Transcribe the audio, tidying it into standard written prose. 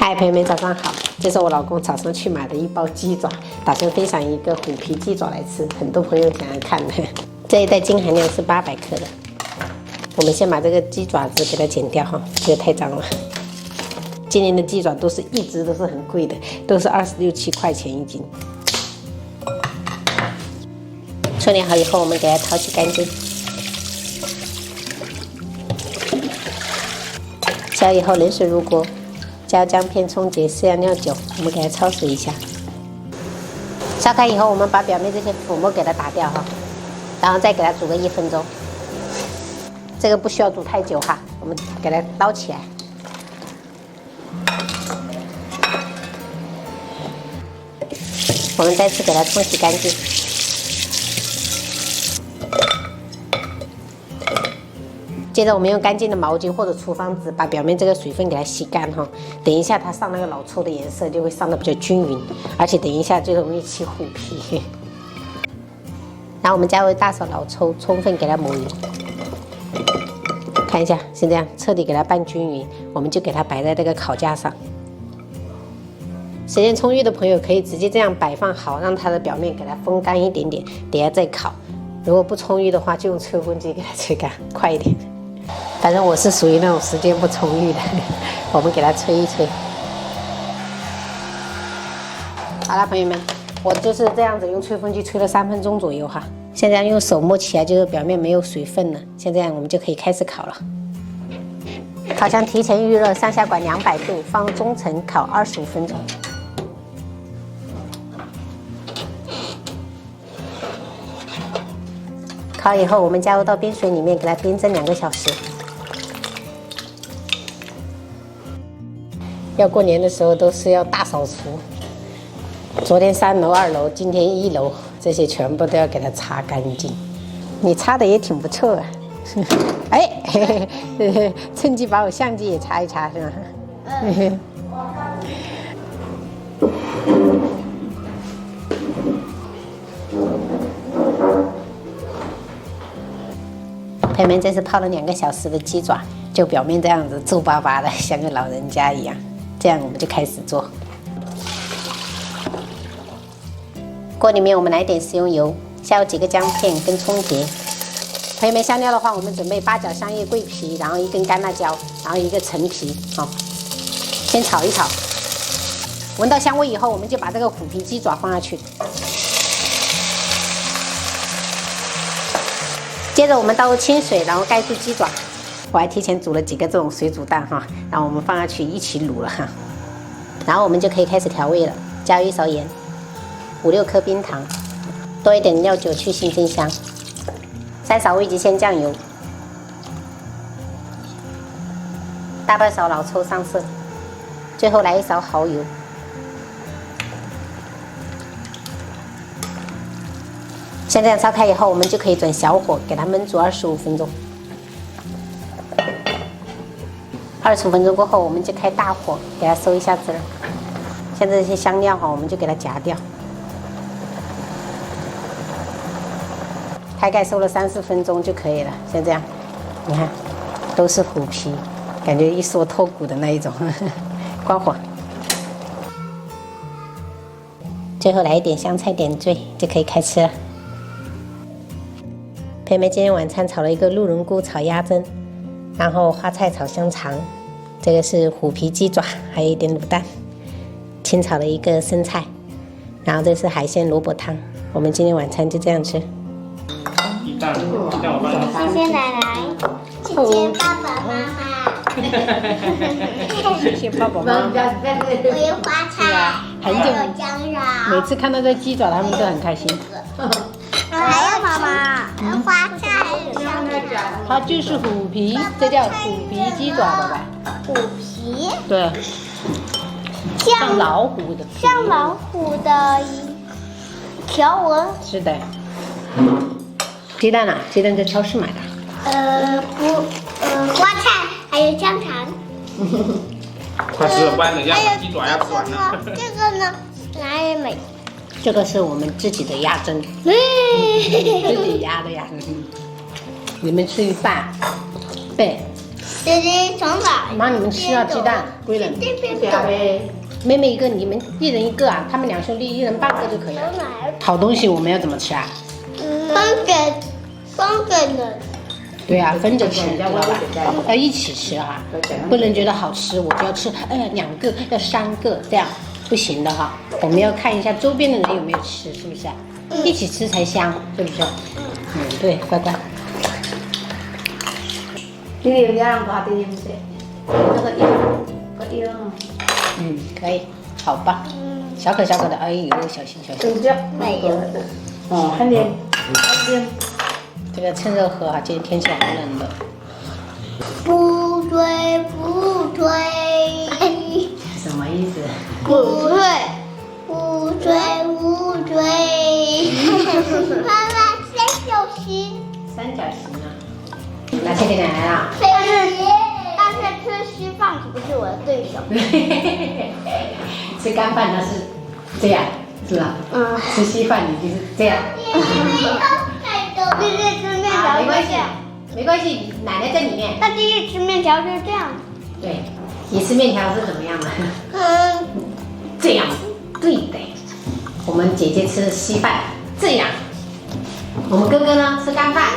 嗨，朋友们，早上好！这是我老公早上去买的一包鸡爪，打算分享一个虎皮鸡爪来吃，很多朋友想要看的。这一袋净含量是800克的。我们先把这个鸡爪子给它剪掉哈，这个太脏了。今年的鸡爪一只都是很贵的，都是26、7块钱一斤。处理好以后，我们给它淘洗干净。烧以后，冷水入锅。 加姜片、葱节、适量料酒，我们给它焯水一下。烧开以后，我们把表面这些粉末给它打掉哈，然后再给它煮个1分钟。这个不需要煮太久哈，我们给它捞起来。我们再次给它冲洗干净。 接着我们用干净的毛巾或者厨房纸把表面这个水分给它吸干哈，等一下它上那个老抽的颜色就会上的比较均匀，而且等一下就容易起虎皮。然后我们加入大勺老抽，充分给它抹匀。看一下是这样，彻底给它拌均匀，我们就给它摆在这个烤架上。时间充裕的朋友可以直接这样摆放好，让它的表面给它风干一点点，等下再烤。如果不充裕的话，就用吹风机给它吹干，快一点。 反正我是属于那种时间不充裕的，我们给它吹一吹。好了，朋友们，我就是这样子用吹风机吹了3分钟左右哈。现在用手摸起来就是表面没有水分了，像这样我们就可以开始烤了。烤箱提前预热，上下管200度，放中层烤25分钟。烤以后，我们加入到冰水里面，给它冰蒸2个小时。 要过年的时候都是要大扫除，昨天3楼、2楼，今天1楼，这些全部都要给它擦干净。你擦的也挺不错啊，哎，嘿嘿，趁机把我相机也擦一擦是吧？朋友们，这是泡了2个小时的鸡爪，就表面这样子皱巴巴的，像个老人家一样。 这样我们就开始做。锅里面我们来点食用油，下入几个姜片跟葱节。朋友们，香料的话，我们准备8角、香叶、桂皮，然后1根干辣椒，然后1个陈皮，好，先炒一炒。闻到香味以后，我们就把这个虎皮鸡爪放下去。接着我们倒入清水，然后盖住鸡爪。 我还提前煮了几个这种水煮蛋哈，然后我们放下去一起卤了哈，然后我们就可以开始调味了，加入1勺盐，5、6颗冰糖，多一点料酒去腥增香，3勺味极鲜酱油，大半勺老抽上色，最后来1勺蚝油。像这样烧开以后，我们就可以转小火给它焖煮25分钟。 25分钟过后，我们就开大火给它收一下汁儿。像这些香料哈，我们就给它夹掉。开盖收了30分钟就可以了。像这样，你看，都是虎皮，感觉一缩脱骨的那一种。关火。最后来一点香菜点缀，就可以开吃了。朋友们，今天晚餐炒了一个鹿茸菇炒鸭胗。 然后花菜炒香肠，这个是虎皮鸡爪，还有一点卤蛋，清炒了一个生菜，然后这是海鲜萝卜汤。我们今天晚餐就这样吃。谢谢奶奶，谢谢爸爸妈妈，谢谢爸爸妈妈。我有花菜，还有姜每蓉，次看到这鸡爪，他们都很开心。还有妈妈，花菜还有香肠，它就是虎皮，这叫虎皮鸡爪的吧？虎皮，对，像老虎的皮。像老虎的条纹。是的。鸡蛋呢？鸡蛋在超市买的。花菜还有香肠。快吃，不然等下还有鸡爪要吃完了。这个呢？哪里买？这个是我们自己的鸭胗，自己压的呀。你们吃一半，对，姐姐从哪？妈，你们吃啊，鸡蛋，归人。这边对啊呗。妹妹一个，你们一人一个啊，他们2兄弟一人半个就可以了。好东西我们要怎么吃啊？分给人。对啊，分着吃，知道吧？要一起吃哈，不能觉得好吃我就要吃，哎呀2个要3个，这样不行的哈。我们要看一下周边的人有没有吃，是不是？一起吃才香，是不是？对，乖乖。你哋家人家啲唔食，那个一可以，好吧。小可的，哎呦，小心小心。真正没有。哦，很黏，很黏。这个趁热喝啊，今天天气好冷的。不追不追，什么意思？不追不追不追。妈妈先休息。三角形啊。拿钱给奶奶啦。但是吃稀饭不是我的对手。吃干饭它是这样，是吧？吃稀饭你就是这样。弟弟吃面条没关系是这样，没关系，奶奶在里面。那弟弟吃面条就是这样。对，你吃面条是怎么样的？这样，对的。我们姐姐吃稀饭，这样。我们哥哥呢吃干饭。